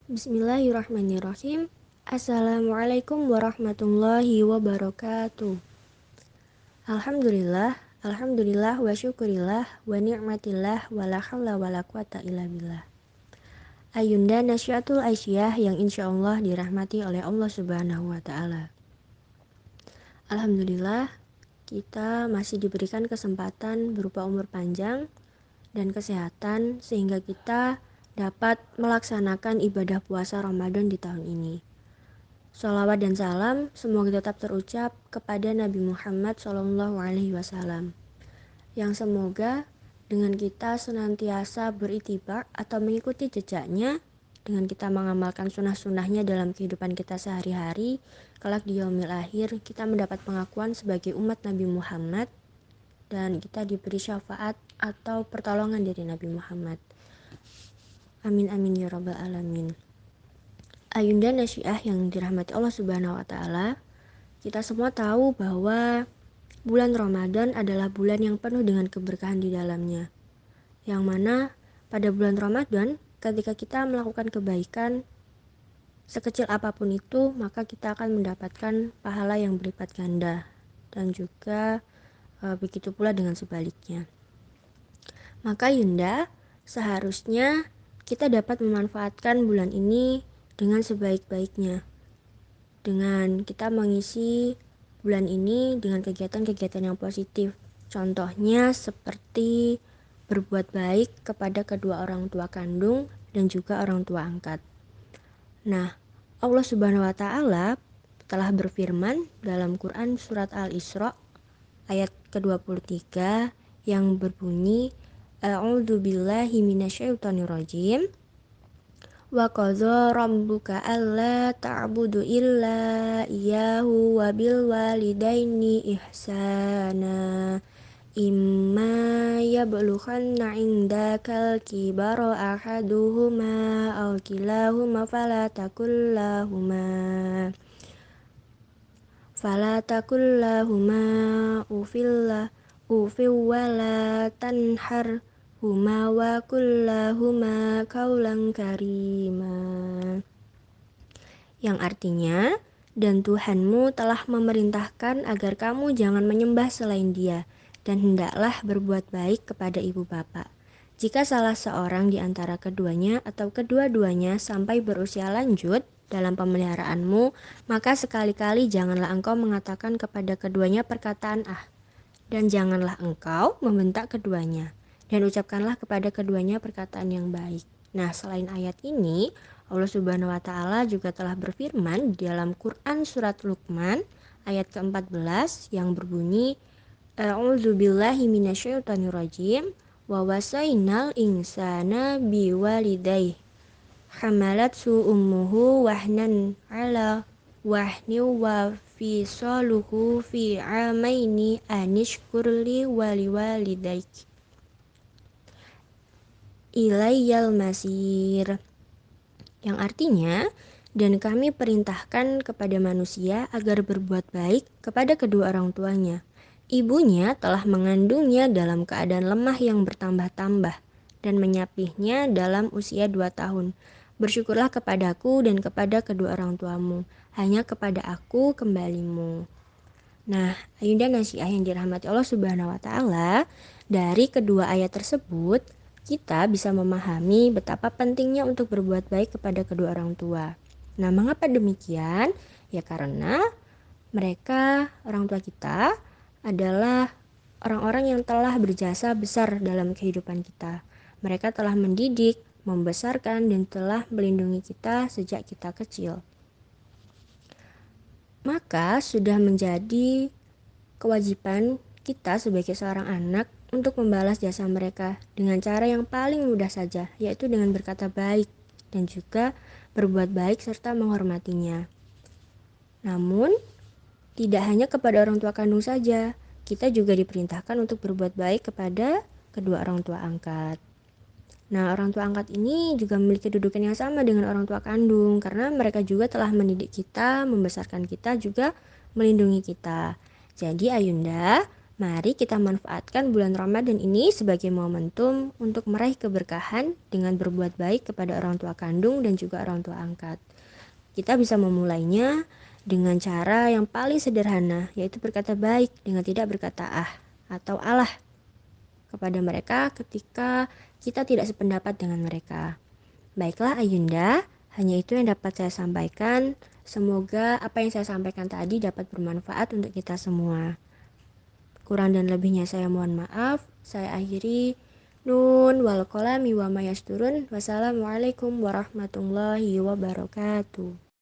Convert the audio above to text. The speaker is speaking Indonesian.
Bismillahirrahmanirrahim. Assalamualaikum warahmatullahi wabarakatuh. Alhamdulillah wa syukurillah wa ni'matillah wa la hawla wa la quwata illa billah. Ayunda nasyatul aisyah yang insyaallah dirahmati oleh Allah Subhanahu wa taala. Alhamdulillah, kita masih diberikan kesempatan berupa umur panjang dan kesehatan sehingga kita dapat melaksanakan ibadah puasa Ramadan di tahun ini. Sholawat dan salam semoga tetap terucap kepada Nabi Muhammad SAW, yang semoga dengan kita senantiasa beritibar atau mengikuti jejaknya, dengan kita mengamalkan sunnah-sunnahnya dalam kehidupan kita sehari-hari, kelak di yaumil akhir kita mendapat pengakuan sebagai umat Nabi Muhammad dan kita diberi syafaat atau pertolongan dari Nabi Muhammad. Amin amin ya rabbal alamin. Ayunda Nasyiah yang dirahmati Allah Subhanahu wa taala, kita semua tahu bahwa bulan Ramadan adalah bulan yang penuh dengan keberkahan di dalamnya. Yang mana pada bulan Ramadan ketika kita melakukan kebaikan sekecil apapun itu, maka kita akan mendapatkan pahala yang berlipat ganda. Dan juga begitu pula dengan sebaliknya. Maka Yunda, seharusnya kita dapat memanfaatkan bulan ini dengan sebaik-baiknya. Dengan kita mengisi bulan ini dengan kegiatan-kegiatan yang positif. Contohnya seperti berbuat baik kepada kedua orang tua kandung dan juga orang tua angkat. Nah, Allah Subhanahu wa taala telah berfirman dalam Quran surat Al-Isra ayat ke-23 yang berbunyi A'udzu billahi minasyaitonir rajim. Wa qadha rabbuka alla ta'budu illa iyyahu wa bil walidaini ihsana imma yablughanna 'indakal kibara ahaduhuma aw kilahuma fala takullahuma ufil wala tanhar huma wa kullahuma kaulan karima, yang artinya, dan Tuhanmu telah memerintahkan agar kamu jangan menyembah selain Dia, dan hendaklah berbuat baik kepada ibu bapa. Jika salah seorang di antara keduanya atau kedua-duanya sampai berusia lanjut dalam pemeliharaanmu, maka sekali-kali janganlah engkau mengatakan kepada keduanya perkataan dan janganlah engkau membentak keduanya, dan ucapkanlah kepada keduanya perkataan yang baik. Nah, selain ayat ini, Allah Subhanahu wa taala juga telah berfirman di dalam Quran surat Luqman ayat ke-14 yang berbunyi A'udzubillahi minasyaitonirrajim wa wasainal insana biwalidayhi hamalathu ummuhu wahnan ala wahni wa fisaluhu fi amaini anishkurli waliwalidayk ilayyal masir, yang artinya, dan kami perintahkan kepada manusia agar berbuat baik kepada kedua orang tuanya. Ibunya telah mengandungnya dalam keadaan lemah yang bertambah-tambah dan menyapihnya dalam usia 2 tahun. Bersyukurlah kepadaku dan kepada kedua orang tuamu, hanya kepada aku kembalimu. Nah, Ayunda Nasyiah yang dirahmati Allah Subhanahu wa taala, dari kedua ayat tersebut kita bisa memahami betapa pentingnya untuk berbuat baik kepada kedua orang tua. Nah, mengapa demikian? Ya karena mereka, orang tua kita, adalah orang-orang yang telah berjasa besar dalam kehidupan kita. Mereka telah mendidik, membesarkan, dan telah melindungi kita sejak kita kecil. Maka sudah menjadi kewajiban kita sebagai seorang anak untuk membalas jasa mereka dengan cara yang paling mudah saja, yaitu dengan berkata baik dan juga berbuat baik serta menghormatinya. Namun, tidak hanya kepada orang tua kandung saja, kita juga diperintahkan untuk berbuat baik kepada kedua orang tua angkat. Nah, orang tua angkat ini juga memiliki kedudukan yang sama dengan orang tua kandung karena mereka juga telah mendidik kita, membesarkan kita, juga melindungi kita. Jadi Ayunda, Mari kita manfaatkan bulan Ramadan ini sebagai momentum untuk meraih keberkahan dengan berbuat baik kepada orang tua kandung dan juga orang tua angkat. Kita bisa memulainya dengan cara yang paling sederhana, yaitu berkata baik dengan tidak berkata atau Allah kepada mereka ketika kita tidak sependapat dengan mereka. Baiklah Ayunda, hanya itu yang dapat saya sampaikan. Semoga apa yang saya sampaikan tadi dapat bermanfaat untuk kita semua. Kurang dan lebihnya saya mohon maaf. Saya akhiri. Nun wal qalami wa ma yasturun. Wassalamualaikum warahmatullahi wabarakatuh.